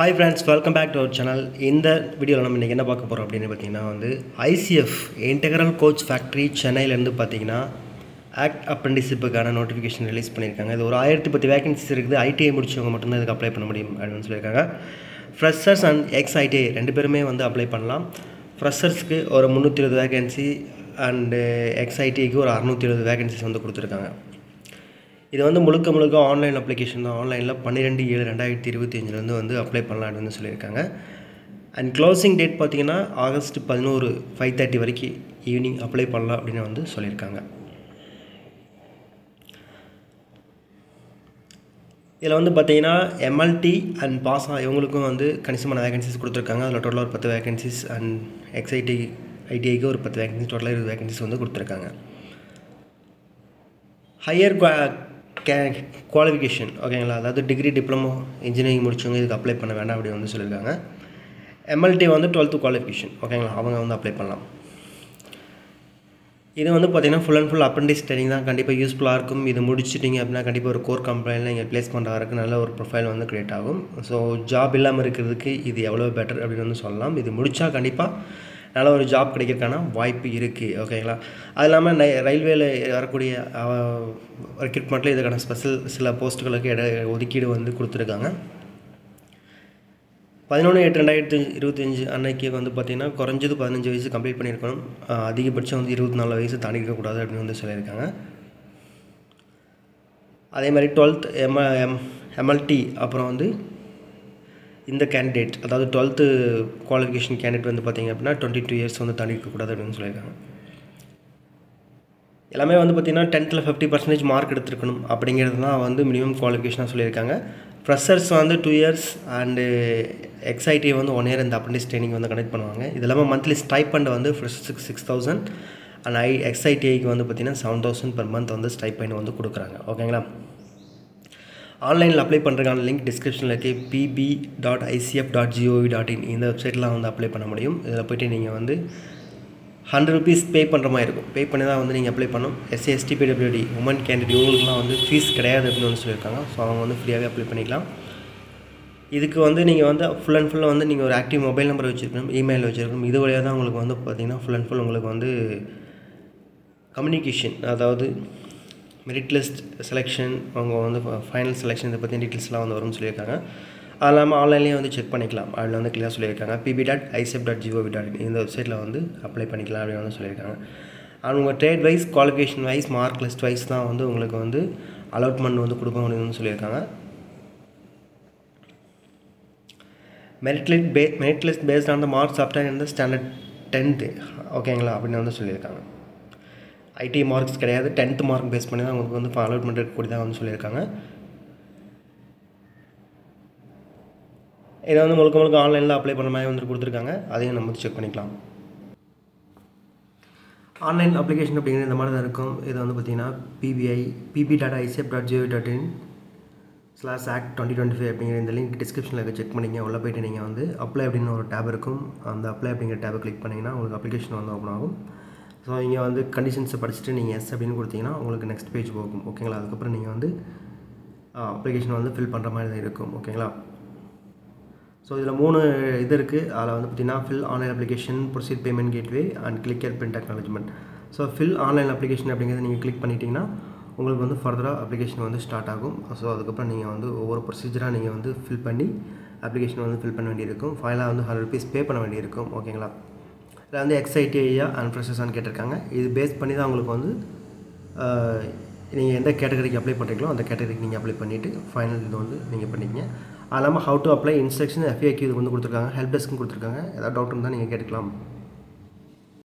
Hi friends, welcome back to our channel. In the video நம்ம இன்னைக்கு என்ன பார்க்க போறோம் அப்படினு பாத்தீங்கன்னா ICF Integral Coach Factory சென்னையில இருந்து பாத்தீங்கன்னா ஆக்ட் அப்ரெண்டிஸ்ஷிப்புக்கான நோட்டிஃபிகேஷன் ரிலீஸ் பண்ணிருக்காங்க. இது ஒரு 1010 வேகன்சிஸ் இருக்குது. ITI முடிச்சவங்க மட்டும் தான் இதுக்கு அப்ளை பண்ண முடியும் அப்படினு சொல்லிருக்காங்க. Freshers and ex-ITI ரெண்டு பேருமே அப்ளை பண்ணலாம். Freshersக்கு ஒரு 320 வேகன்சி and ex-ITIக்கு ஒரு 670 வேகன்சிஸ் கொடுத்திருக்காங்க. இது முழுக்க ஆன்லைன் அப்ளிகேஷன் தான். ஆன்லைனில் 12/7/2025 இருந்து அப்ளை பண்ணலாம் அப்படின்னு சொல்லியிருக்காங்க. அண்ட் க்ளோசிங் டேட் பார்த்தீங்கன்னா ஆகஸ்ட் 11 5:30 வரைக்கும் ஈவினிங் அப்ளை பண்ணலாம் அப்படின்னு சொல்லியிருக்காங்க. இதில் பார்த்தீங்கன்னா MLT அண்ட் பாஸா இவங்களுக்கும் கணிசமான வேகன்சிஸ் கொடுத்துருக்காங்க. அதில் டோட்டலாக ஒரு 10 வேகன்சிஸ் அண்ட் ITIக்கு ஒரு 10 வேகன்சிஸ், டோட்டலாக 20 வேகன்சிஸ் கொடுத்துருக்காங்க. ஹையர் குவாலிஃபிகேஷன் ஓகேங்களா, அதாவது டிகிரி டிப்ளமோ இன்ஜினியரிங் முடிச்சவங்க இதுக்கு அப்ளை பண்ண வேண்டாம் அப்படி சொல்லியிருக்காங்க. MLT 12th குவாலிஃபிகேஷன் ஓகேங்களா, அவங்க அப்ளை பண்ணலாம். இது பார்த்தீங்கன்னா full and full apprentice training தான். கண்டிப்பாக யூஸ்ஃபுல்லாக இருக்கும். இது முடிச்சிட்டிங்க அப்படின்னா கண்டிப்பாக ஒரு கோர் கம்பெனியில் நீங்கள் பிளேஸ்மெண்ட் ஆகிறதுக்கு நல்ல ஒரு ப்ரொஃபைல் க்ரியேட் ஆகும். ஸோ ஜாப் இல்லாமல் இருக்கிறதுக்கு இது எவ்வளோ பெட்டர் அப்படின்னு சொல்லலாம். இது முடித்தா கண்டிப்பாக நல்ல ஒரு ஜாப் கிடைக்கிறதுக்கான வாய்ப்பு இருக்குது ஓகேங்களா. அது இல்லாமல் ரயில்வேல வரக்கூடிய ரெக்ரூட்மெண்ட்டில் இதுக்கான ஸ்பெஷல் சில போஸ்ட்டுகளுக்கு ஒதுக்கீடு கொடுத்துருக்காங்க. 11/8/2025 அன்னைக்கு பார்த்திங்கன்னா குறைஞ்சது 15 வயசு கம்ப்ளீட் பண்ணியிருக்கணும். அதிகபட்சம் 24 வயசு தாண்டி இருக்கக்கூடாது அப்படின்னு சொல்லியிருக்காங்க. அதே மாதிரி 12th MLT அப்புறம் இந்த கேண்டிடேட் அதாவது 12th குவாலிஃபிகேஷன் கேண்டிடேட் பார்த்திங்க அப்படின்னா 22 இயர்ஸ் தாண்டி இருக்கக்கூடாது அப்படின்னு சொல்லியிருக்காங்க. எல்லாமே பார்த்திங்கன்னா 10th 50% மார்க் எடுத்துருக்கணும் அப்படிங்கிறது தான் மினிமம் குவாலிஃபிகேஷனாக சொல்லியிருக்காங்க. Freshers 2 years and ex-ITI 1 year இந்த அப்ரெண்டிஸ் ட்ரைனிங் கனெக்ட் பண்ணுவாங்க. இது இல்லாமல் மந்த்லி ஸ்டைப்பண்ட் ஃப்ரெஷர்ஸுக்கு 6,000 அண்ட் ex-ITIக்கு பார்த்திங்கன்னா 7,000 per month ஸ்டைப்பண்ட் கொடுக்குறாங்க ஓகேங்களா. ஆன்லைனில் அப்ளை பண்ணுறதுக்கான லிங்க் டிஸ்கிரிப்ஷனில் இருக்குது. pb.icf.gov.in இந்த வெப்சைட்லாம் அப்ளை பண்ண முடியும். இதில் போய்ட்டு நீங்கள் 100 rupees பே பண்ணுற மாதிரி இருக்கும். பே பண்ணி தான் நீங்கள் அப்ளை பண்ணணும். SC ST PWD woman candidate இவங்களுக்குலாம் ஃபீஸ் கிடையாது அப்படின்னு சொல்லியிருக்காங்க. ஸோ அவங்க ஃப்ரீயாகவே அப்ளை பண்ணிக்கலாம். இதுக்கு நீங்கள் ஃபுல் அண்ட் ஃபுல்லாக நீங்கள் ஒரு ஆக்டிவ் மொபைல் நம்பர் வச்சுருக்கணும், இமெயில் வச்சுருக்கணும். இது வழியாக தான் உங்களுக்கு பார்த்திங்கன்னா ஃபுல் அண்ட் ஃபுல் உங்களுக்கு கம்யூனிகேஷன், அதாவது மெரிட் லிஸ்ட் செலெக்ஷன், அவங்க ஃபைனல் செலெக்ஷன் இதை பற்றி டீட்டெயில்ஸ்லாம் வரும்னு சொல்லியிருக்காங்க. அது இல்லாமல் ஆன்லைன்லேயே செக் பண்ணிக்கலாம். அதில் கிளியராக சொல்லியிருக்காங்க. pb.icf.gov.in இந்த வெப்சைட்டில் அப்ளை பண்ணிக்கலாம் அப்படின்னு சொல்லியிருக்காங்க. அவங்க trade wise, qualification wise, mark list wise தான் உங்களுக்கு அலாட்மெண்ட் கொடுப்போம் அப்படின்னு சொல்லியிருக்காங்க. Merit list based on the marks obtained இந்த ஸ்டாண்டர்ட் 10th ஓகேங்களா அப்படின்னு சொல்லியிருக்காங்க. ITI மார்க்ஸ் கிடையாது, 10th மார்க் பேஸ் பண்ணி தான் உங்களுக்கு அலாட்மெண்ட் இருக்கக்கூடி தான் சொல்லியிருக்காங்க. இதை முழுக்க ஆன்லைனில் அப்ளை பண்ண மாதிரி கொடுத்துருக்காங்க. அதையும் நம்ம செக் பண்ணிக்கலாம். ஆன்லைன் அப்ளிகேஷன் அப்படிங்கிறது இந்த மாதிரி தான் இருக்கும். இது பார்த்திங்கன்னா pb.icf.gov.in/act2025 அப்படிங்கிற இந்த லிங்க் டிஸ்கிரிப்ஷனில் செக் பண்ணிங்க. உள்ளே போய்ட்டு நீங்கள் அப்ளை அப்படின்னு ஒரு டேப் இருக்கும். அந்த அப்ளை அப்படிங்கிற டேபை கிளிக் பண்ணிங்கன்னா உங்களுக்கு அப்ளிகேஷன் ஓப்பன் ஆகும். ஸோ இங்கே கண்டிஷன்ஸை படிச்சுட்டு நீங்கள் எஸ் அப்படின்னு கொடுத்தீங்கன்னா உங்களுக்கு நெக்ஸ்ட் பேஜ் போகும் ஓகேங்களா. அதுக்கப்புறம் நீங்கள் அப்ளிகேஷன் ஃபில் பண்ணுற மாதிரி தான் இருக்கும் ஓகேங்களா. ஸோ இதில் 3 இது இருக்குது. அதில் பார்த்திங்கன்னா fill online application, proceed payment gateway and clicker print acknowledgement. So fill online application அப்படிங்கிறத நீங்கள் கிளிக் பண்ணிட்டீங்கன்னா உங்களுக்கு ஃபர்தராக அப்ளிகேஷன் ஸ்டார்ட் ஆகும். ஸோ அதுக்கப்புறம் நீங்கள் ஒவ்வொரு ப்ரொசீஜராக நீங்கள் ஃபில் பண்ணி அப்ளிகேஷன் ஃபில் பண்ண வேண்டியிருக்கும். ஃபைனலாக 100 rupees பே பண்ண வேண்டியிருக்கும் ஓகேங்களா. இதில் ex-ITI அண்ட் ஃப்ரெஷர்ஸான்னு கேட்டிருக்காங்க. இது பேஸ் பண்ணி தான் உங்களுக்கு நீங்கள் எந்த கேட்டகரிக்கு அப்ளை பண்ணுறீங்களோ அந்த கேட்டகரிக்கு நீங்கள் அப்ளை பண்ணிவிட்டு ஃபைனல் இது நீங்கள் பண்ணிக்கங்க. அது இல்லாமல் how to apply instruction FAQ இது கொடுத்துருக்காங்க. ஹெல்ப் டெஸ்க்கும் கொடுத்துருக்காங்க. ஏதாவது டவுட் இருந்தால் நீங்கள் கேட்டுக்கலாம்.